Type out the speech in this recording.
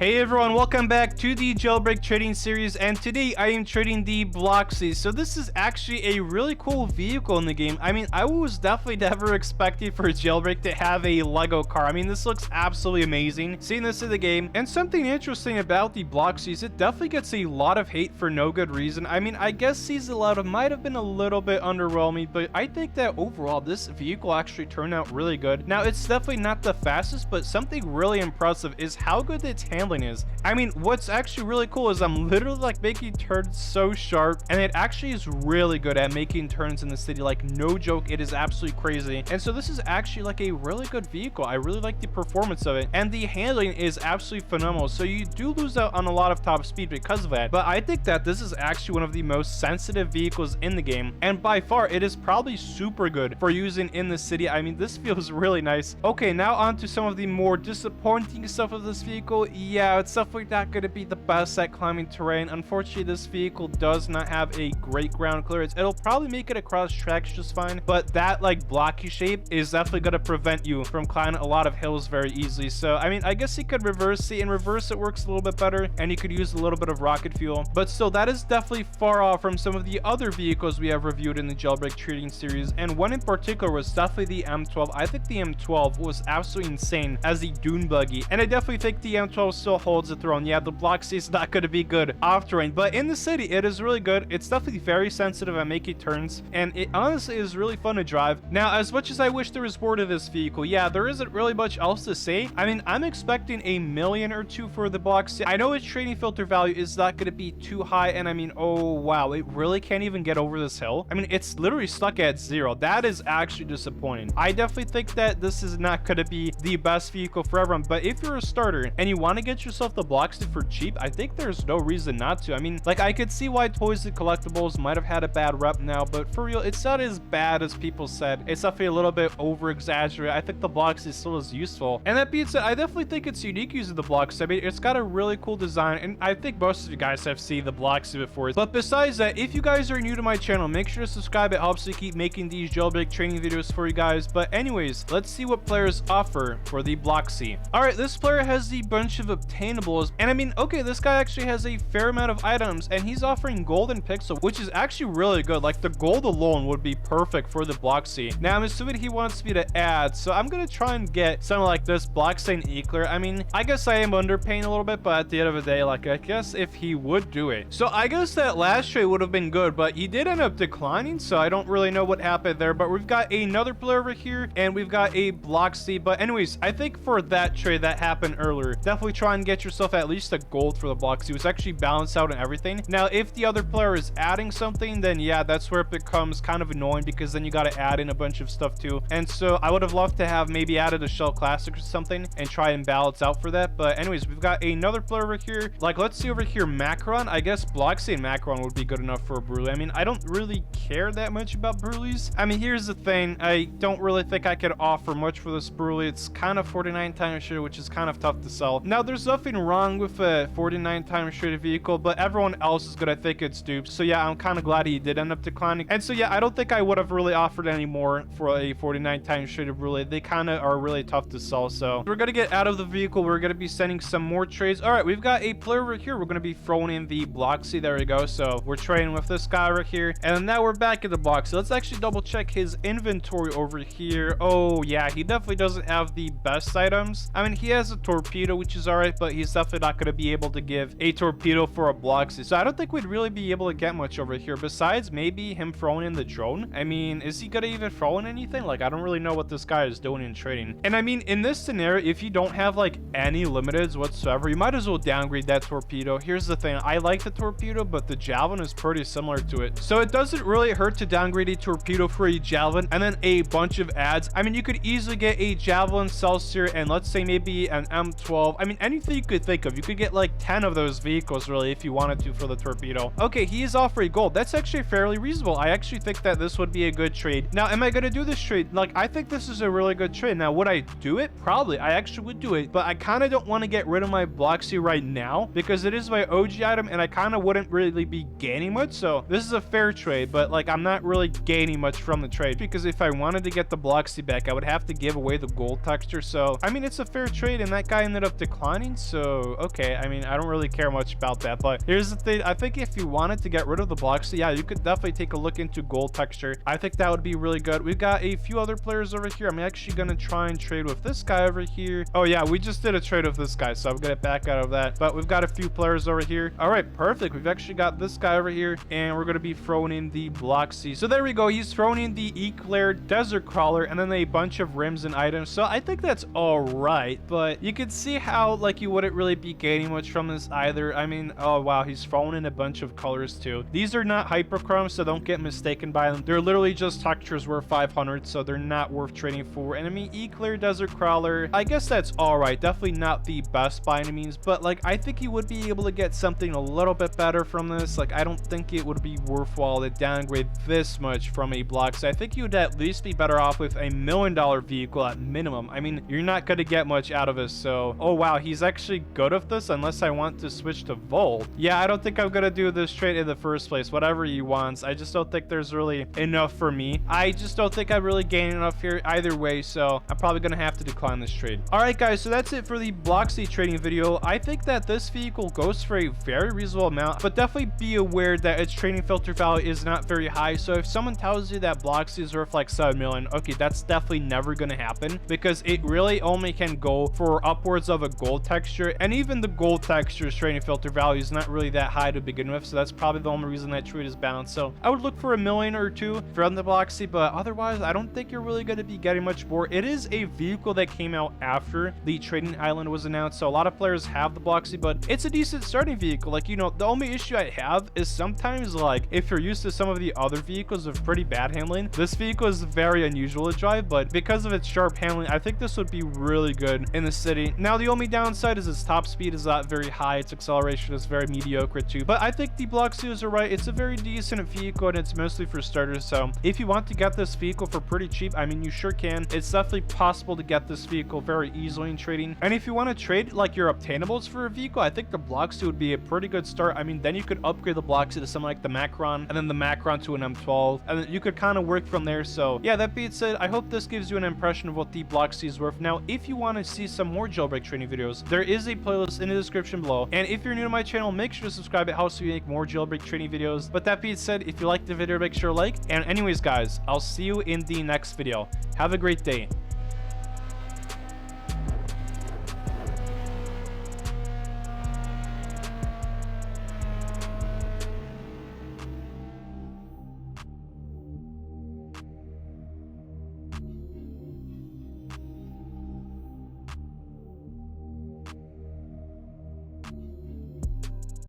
Hey everyone, welcome back to the Jailbreak trading series, and today I am trading the Bloxy. So this is actually a really cool vehicle in the game. I mean, I was definitely never expecting for Jailbreak to have a Lego car. I mean, this looks absolutely amazing, seeing this in the game. And something interesting about the Bloxy is it definitely gets a lot of hate for no good reason. I mean, I guess Season 11 might have been a little bit underwhelming, but I think that overall this vehicle actually turned out really good. Now, it's definitely not the fastest, but something really impressive is how good its handling is. I mean, what's actually really cool is I'm literally like making turns so sharp, and it actually is really good at making turns in the city. Like, no joke, it is absolutely crazy. And so this is actually like a really good vehicle. I really like the performance of it, and the handling is absolutely phenomenal. So you do lose out on a lot of top speed because of that, but I think that this is actually one of the most sensitive vehicles in the game, and by far it is probably super good for using in the city. I mean, this feels really nice. Okay, now on to some of the more disappointing stuff of this vehicle. Yeah, it's definitely not going to be the best at climbing terrain. Unfortunately, this vehicle does not have a great ground clearance. It'll probably make it across tracks just fine, but that like blocky shape is definitely going to prevent you from climbing a lot of hills very easily. So I mean, I guess you could reverse it. In reverse, it works a little bit better, and you could use a little bit of rocket fuel, but still, that is definitely far off from some of the other vehicles we have reviewed in the Jailbreak trading series, and one in particular was definitely the M12. I think the M12 was absolutely insane as the dune buggy, and I definitely think the M12 still holds the throne. Yeah, the Bloxy is not going to be good off terrain, but in the city it is really good. It's definitely very sensitive at making turns, and it honestly is really fun to drive. Now, as much as I wish there was more to this vehicle, yeah, there isn't really much else to say. I mean, I'm expecting a million or two for the Bloxy. I know its trading filter value is not going to be too high, and I mean, oh wow, it really can't even get over this hill. I mean, it's literally stuck at 0. That is actually disappointing. I definitely think that this is not going to be the best vehicle for everyone, but if you're a starter and you want to get yourself the Bloxy for cheap, I think there's no reason not to. I mean, like, I could see why Toys and Collectibles might have had a bad rep now, but for real, it's not as bad as people said. It's definitely a little bit over exaggerated. I think the Bloxy still is useful, and that being said, I definitely think it's unique using the Bloxy. I mean, it's got a really cool design, and I think most of you guys have seen the Bloxy before. But besides that, if you guys are new to my channel, make sure to subscribe. It helps me keep making these Jailbreak training videos for you guys. But anyways, let's see what players offer for the Bloxy. All right, this player has the bunch of obtainables, and I mean, okay, this guy actually has a fair amount of items, and he's offering golden pixel, which is actually really good. Like, the gold alone would be perfect for the Bloxy. Now, I'm assuming he wants me to add, so I'm gonna try and get something like this Bloxy and Eclair. I mean, I guess I am underpaying a little bit, but at the end of the day, like, I guess if he would do it. So I guess that last trade would have been good, but he did end up declining, so I don't really know what happened there. But we've got another player over here, and we've got a Bloxy. But anyways, I think for that trade that happened earlier, definitely try and get yourself at least a gold for the Bloxy. It was actually balanced out and everything. Now, if the other player is adding something, then yeah, that's where it becomes kind of annoying, because then you got to add in a bunch of stuff too. And so I would have loved to have maybe added a Shell Classic or something and try and balance out for that. But anyways, we've got another player over here. Like, let's see over here, Macron. I guess Bloxy and Macron would be good enough for a Brulee. I mean, I don't really care that much about Brulees. I mean, here's the thing. I don't really think I could offer much for this Brulee. It's kind of 49 times shooter, which is kind of tough to sell. Now, there's nothing wrong with a 49 times shooter vehicle, but everyone else is gonna think it's duped. So yeah, I'm kind of glad he did end up declining. And so yeah, I don't think I would have really offered any more for a 49 times shooter Brulee. They kind of are really tough to sell. So we're gonna get out of the vehicle. We're gonna be sending some more trades. All right, we've got a player over here. We're gonna be throwing in the Bloxy. There we go. So we're trading with this guy right here, and now we're back in the Bloxy. Let's actually double check his inventory over here. Oh yeah, he definitely doesn't have the best items. I mean, he has a torpedo, which is all right, but he's definitely not going to be able to give a torpedo for a Bloxy. So I don't think we'd really be able to get much over here besides maybe him throwing in the drone. I mean, is he going to even throw in anything? Like, I don't really know what this guy is doing in trading. And I mean, in this scenario, if you don't have like any limiteds whatsoever, you might as well downgrade that torpedo. Here's the thing. I like the torpedo, but the javelin is pretty similar to it. So it doesn't really hurt to downgrade a torpedo for a javelin and then a bunch of ads. I mean, you could easily get a javelin, Celsius, and let's say maybe an M12. I mean, anything you could think of. You could get like 10 of those vehicles really if you wanted to for the torpedo. Okay, he is offering gold. That's actually fairly reasonable. I actually think that this would be a good trade. Now, am I going to do this trade? Like, I think this is a really good trade. Now, would I do it? Probably. I actually would do it, but I kind of don't want to get rid of my Bloxy right now because it is my OG item, and I kind of wouldn't really be gaining much. So this is a fair trade, but like, I'm not really gaining much from the trade, because if I wanted to get the Bloxy back, I would have to give away the gold texture. So I mean, it's a fair trade, and that guy ended up declining. trading. So okay, I mean, I don't really care much about that, but here's the thing. I think if you wanted to get rid of the Bloxy, yeah, you could definitely take a look into gold texture. I think that would be really good. We've got a few other players over here. I'm actually gonna try and trade with this guy over here. Oh yeah, we just did a trade with this guy, so I'm gonna back out of that. But we've got a few players over here. All right, perfect. We've actually got this guy over here, and we're gonna be throwing in the Bloxy. So there we go. He's throwing in the Eclair Desert Crawler and then a bunch of rims and items. So I think that's all right, but you could see how like you wouldn't really be gaining much from this either. I mean, oh wow, he's throwing in a bunch of colors too. These are not hyperchrome, so don't get mistaken by them. They're literally just textures worth 500, so they're not worth trading for. And I mean, Eclair Desert Crawler, I guess that's all right. Definitely not the best by any means, but like I think you would be able to get something a little bit better from this. Like I don't think it would be worthwhile to downgrade this much from a Bloxy. I think you would at least be better off with $1 million vehicle at minimum. I mean, you're not going to get much out of this. So oh wow, he's actually good with this unless I want to switch to Volt. Yeah, I don't think I'm going to do this trade in the first place. Whatever he wants, I just don't think there's really enough for me. I just don't think I'm really gaining enough here either way, so I'm probably going to have to decline this trade. All right guys, so that's it for the Bloxy trading video. I think that this vehicle goes for a very reasonable amount, but definitely be aware that its trading filter value is not very high. So if someone tells you that Bloxy is worth like 7 million, okay, that's definitely never going to happen, because it really only can go for upwards of a gold texture, and even the gold texture's trading filter value is not really that high to begin with, so that's probably the only reason that trade is balanced. So I would look for $1 million or $2 from the Bloxy, but otherwise I don't think you're really going to be getting much more. It is a vehicle that came out after the trading island was announced, so a lot of players have the Bloxy, but it's a decent starting vehicle. Like, you know, the only issue I have is sometimes, like, if you're used to some of the other vehicles with pretty bad handling, this vehicle is very unusual to drive, but because of its sharp handling, I think this would be really good in the city. Now, the only downside is its top speed is not very high, its acceleration is very mediocre too, but I think the Bloxy is alright. It's a very decent vehicle, and it's mostly for starters, so if you want to get this vehicle for pretty cheap, I mean, you sure can. It's definitely possible to get this vehicle very easily in trading, and if you want to trade like your obtainables for a vehicle, I think the Bloxy would be a pretty good start. I mean, then you could upgrade the Bloxy to something like the Macron, and then the Macron to an M12, and then you could kind of work from there. So yeah, that being said, I hope this gives you an impression of what the Bloxy is worth. Now, if you want to see some more jailbreak training videos, there is a playlist in the description below, and if you're new to my channel, make sure to subscribe. It helps me make more jailbreak training videos. But that being said, if you liked the video, make sure to like, and anyways guys, I'll see you in the next video. Have a great day.